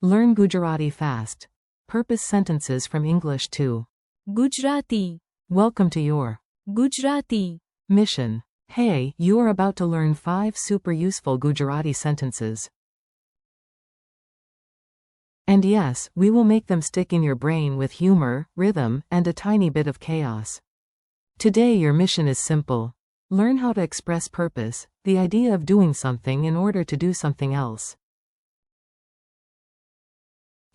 Learn Gujarati fast. Purpose sentences from English to Gujarati. welcome to your Gujarati. mission. Hey, you are about to learn 5 super useful Gujarati sentences. And yes, we will make them stick in your brain with humor, rhythm, and a tiny bit of chaos. Today your mission is simple. Learn how to express purpose, the idea of doing something in order to do something else.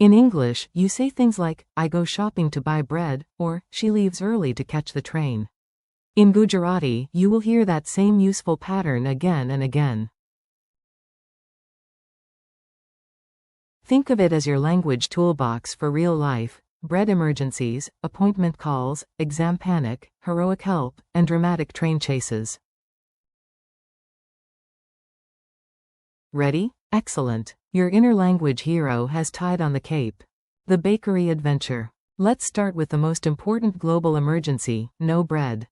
In English, you say things like, I go shopping to buy bread, or, she leaves early to catch the train. In Gujarati, you will hear that same useful pattern again and again. Think of it as your language toolbox for real life: bread emergencies, appointment calls, exam panic, heroic help, and dramatic train chases. Ready? Excellent. Your inner language hero has tied on the cape. The bakery adventure. Let's start with the most important global emergency: no bread.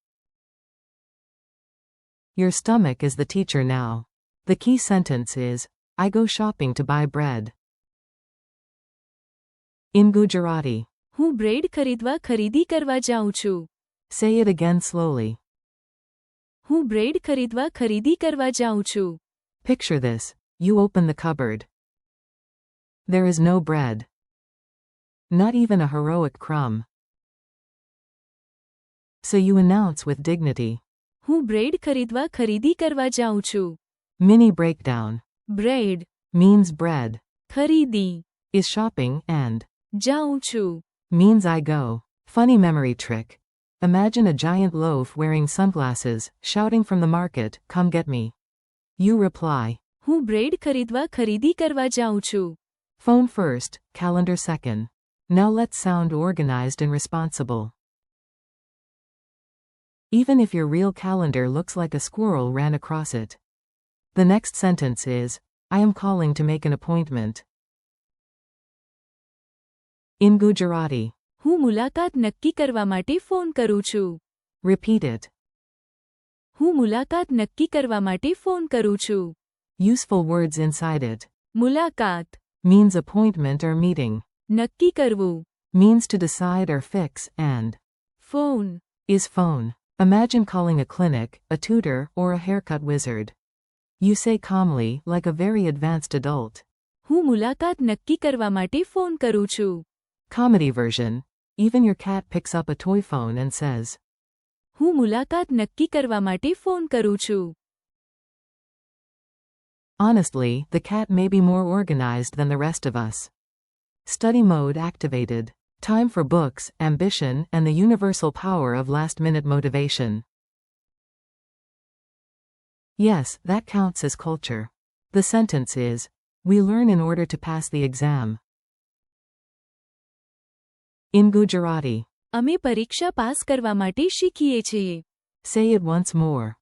Your stomach is the teacher now. The key sentence is, I go shopping to buy bread. In Gujarati, હું bread ખરીદવા ખરીદી કરવા જાઉં છું. say it again slowly. હું bread ખરીદવા ખરીદી કરવા જાઉં છું. Picture this. You open the cupboard. There is no bread. Not even a heroic crumb. So you announce with dignity. હું બ્રેડ ખરીદવા ખરીદી કરવા જાઉં છું. Mini breakdown. Bread Means bread. ખરીદી Is shopping and જાઉં છું. means I go. Funny memory trick. Imagine a giant loaf wearing sunglasses, shouting from the market, come get me. You reply. હું બ્રેડ ખરીદવા ખરીદી કરવા જાઉં છું. Phone first, calendar second. Now let's sound organized and responsible. Even if your real calendar looks like a squirrel ran across it. The next sentence is, I am calling to make an appointment. In Gujarati, હું મુલાકાત નક્કી કરવા માટે phone કરું છું. repeat it. હું મુલાકાત નક્કી કરવા માટે ફોન કરું છું. Useful words inside it. મુલાકાત Means appointment or meeting. નક્કી કરવું. Means to decide or fix, and phone is phone. Imagine calling a clinic, a tutor, or a haircut wizard. You say calmly, like a very advanced adult. હું મુલાકાત નક્કી કરવા માટે phone કરું છું. Comedy version. Even your cat picks up a toy phone and says, હું મુલાકાત નક્કી કરવા માટે ફોન કરું છું. honestly, the cat may be more organized than the rest of us. Study mode activated. Time for books, ambition, and the universal power of last-minute motivation. Yes, that counts as culture. The sentence is, we learn in order to pass the exam. In Gujarati, અમે પરીક્ષા pass કરવા માટે શીખીએ છીએ. say it once more.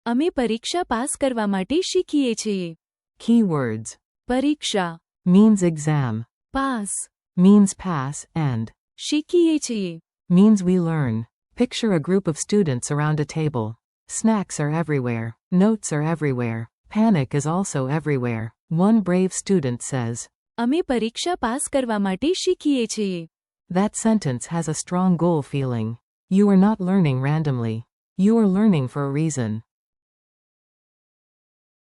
અમે પરીક્ષા pass કરવા માટે શીખીએ છીએ. Keywords. પરીક્ષા Means exam. Pass Means pass, and શીખીએ છીએ. means we learn. Picture a group of students around a table. Snacks are everywhere. Notes are everywhere. Panic is also everywhere. One brave student says. અમે પરીક્ષા pass કરવા માટે શીખીએ છીએ. That sentence has a strong goal feeling. You are not learning randomly. You are learning for a reason.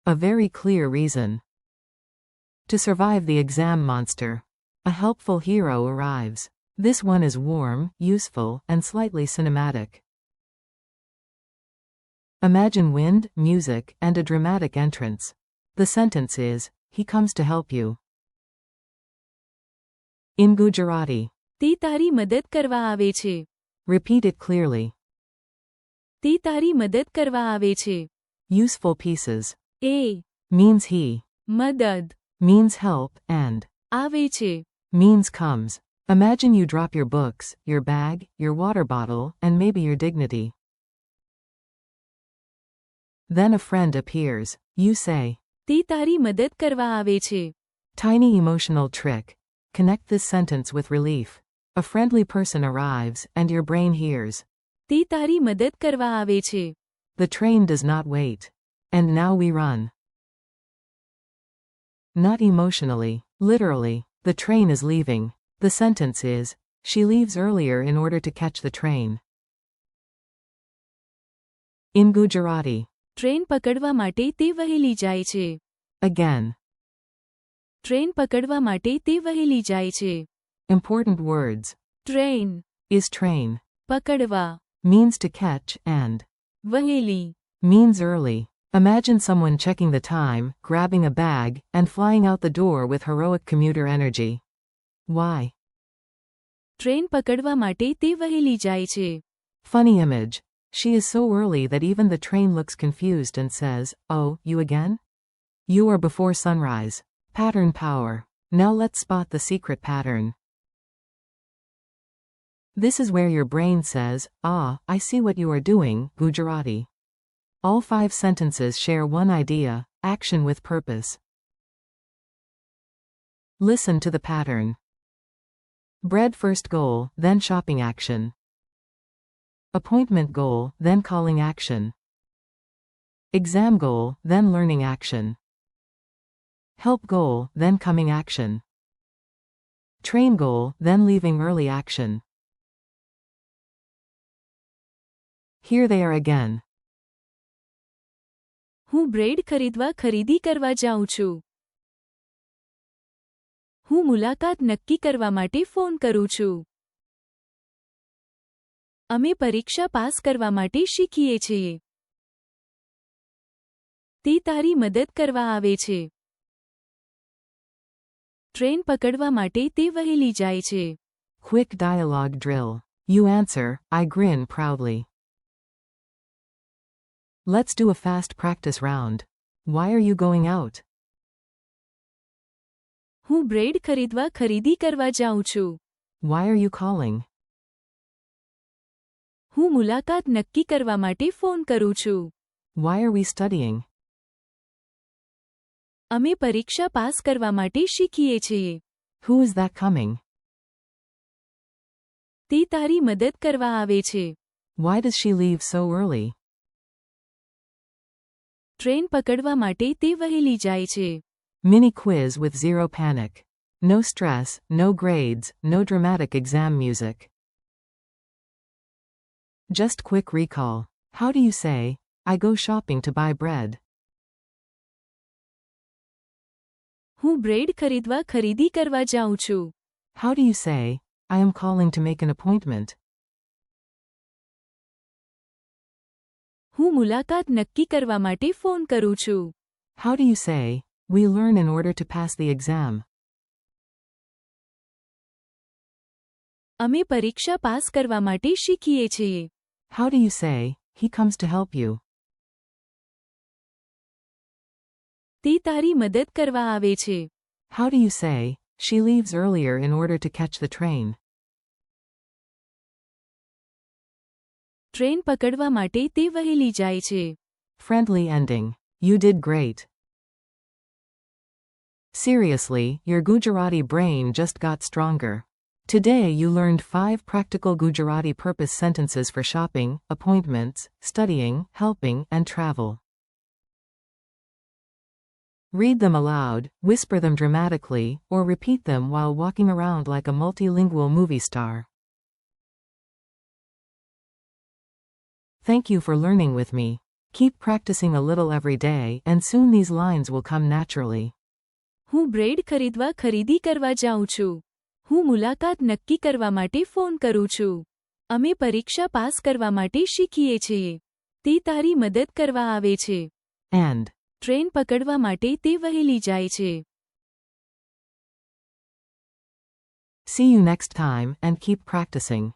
A very clear reason. To survive the exam monster, a helpful hero arrives. This one is warm, useful, and slightly cinematic. Imagine wind, music, and a dramatic entrance. The sentence is, he comes to help you. In Gujarati, તે તારી મદદ કરવા આવે છે. repeat it clearly. તે તારી મદદ કરવા આવે છે. Useful pieces. A Means he. મદદ Means help, and આવે છે. means comes. Imagine you drop your books, your bag, your water bottle, and maybe your dignity. Then a friend appears. You say. તે તારી મદદ કરવા આવે છે. Tiny emotional trick. Connect this sentence with relief. A friendly person arrives, and your brain hears. તે તારી મદદ કરવા આવે છે. The train does not wait. And now we run. Not emotionally. Literally, the train is leaving. The sentence is, she leaves earlier in order to catch the train. In Gujarati. Train પકડવા માટે તે વહેલી જાય છે. Again. Train પકડવા માટે તે વહેલી જાય છે. Important words. Train Is train. પકડવા Means to catch and વહેલી means early. Imagine someone checking the time, grabbing a bag, and flying out the door with heroic commuter energy. Why? Train પકડવા માટે તે વહેલી જાય છે. Funny image. She is so early that even the train looks confused and says, "Oh, you again? You are before sunrise." Pattern power. Now let's spot the secret pattern. This is where your brain says, "Ah, I see what you are doing," Gujarati. All 5 sentences share one idea, action with purpose. Listen to the pattern. Bread first goal, then shopping action. Appointment goal, then calling action. Exam goal, then learning action. Help goal, then coming action. Train goal, then leaving early action. Here they are again. હું bread ખરીદવા ખરીદી કરવા જાઉં છું. હું મુલાકાત નક્કી કરવા માટે ફોન કરું છું. અમે પરીક્ષા પાસ કરવા માટે શીખીએ છીએ. તે તારી મદદ કરવા આવે છે. ટ્રેન પકડવા માટે તે વહેલી જાય છે. Quick dialogue drill. You answer, I grin proudly. Let's do a fast practice round. Why are you going out? હું બ્રેડ ખરીદવા ખરીદી કરવા જાઉં છું. Why are you calling? હું મુલાકાત નક્કી કરવા માટે ફોન કરું છું. Why are we studying? અમે પરીક્ષા પાસ કરવા માટે શીખીએ છીએ. Who is that coming? તે તારી મદદ કરવા આવે છે. Why does she leave so early? Train પકડવા માટે તે વહેલી જાય છે. Mini quiz with zero panic. No stress, no grades, no dramatic exam music. Just quick recall. How do you say, I go shopping to buy bread? હું bread ખરીદવા ખરીદી કરવા જાઉં છું. How do you say, I am calling to make an appointment? હું મુલાકાત નક્કી કરવા માટે ફોન કરું છું. How do you say, we learn in order to pass the exam? અમે પરીક્ષા પાસ કરવા માટે શીખીએ છીએ. How do you say, he comes to help you? તે તારી મદદ કરવા આવે છે. How do you say, she leaves earlier in order to catch the train? Train પકડવા માટે તે વહેલી જાય છે. Friendly ending. You did great. Seriously, your Gujarati brain just got stronger. Today you learned 5 practical Gujarati purpose sentences for shopping, appointments, studying, helping, and travel. Read them aloud, whisper them dramatically, or repeat them while walking around like a multilingual movie star. Thank you for learning with me. Keep practicing a little every day, and soon these lines will come naturally. હું bread ખરીદવા ખરીદી કરવા જાઉં છું. હું મુલાકાત નક્કી કરવા માટે ફોન કરું છું. અમે પરીક્ષા પાસ કરવા માટે શીખીએ છીએ. તે તારી મદદ કરવા આવે છે. And ટ્રેન પકડવા માટે તે વહેલી જાય છે. see you next time, and keep practicing.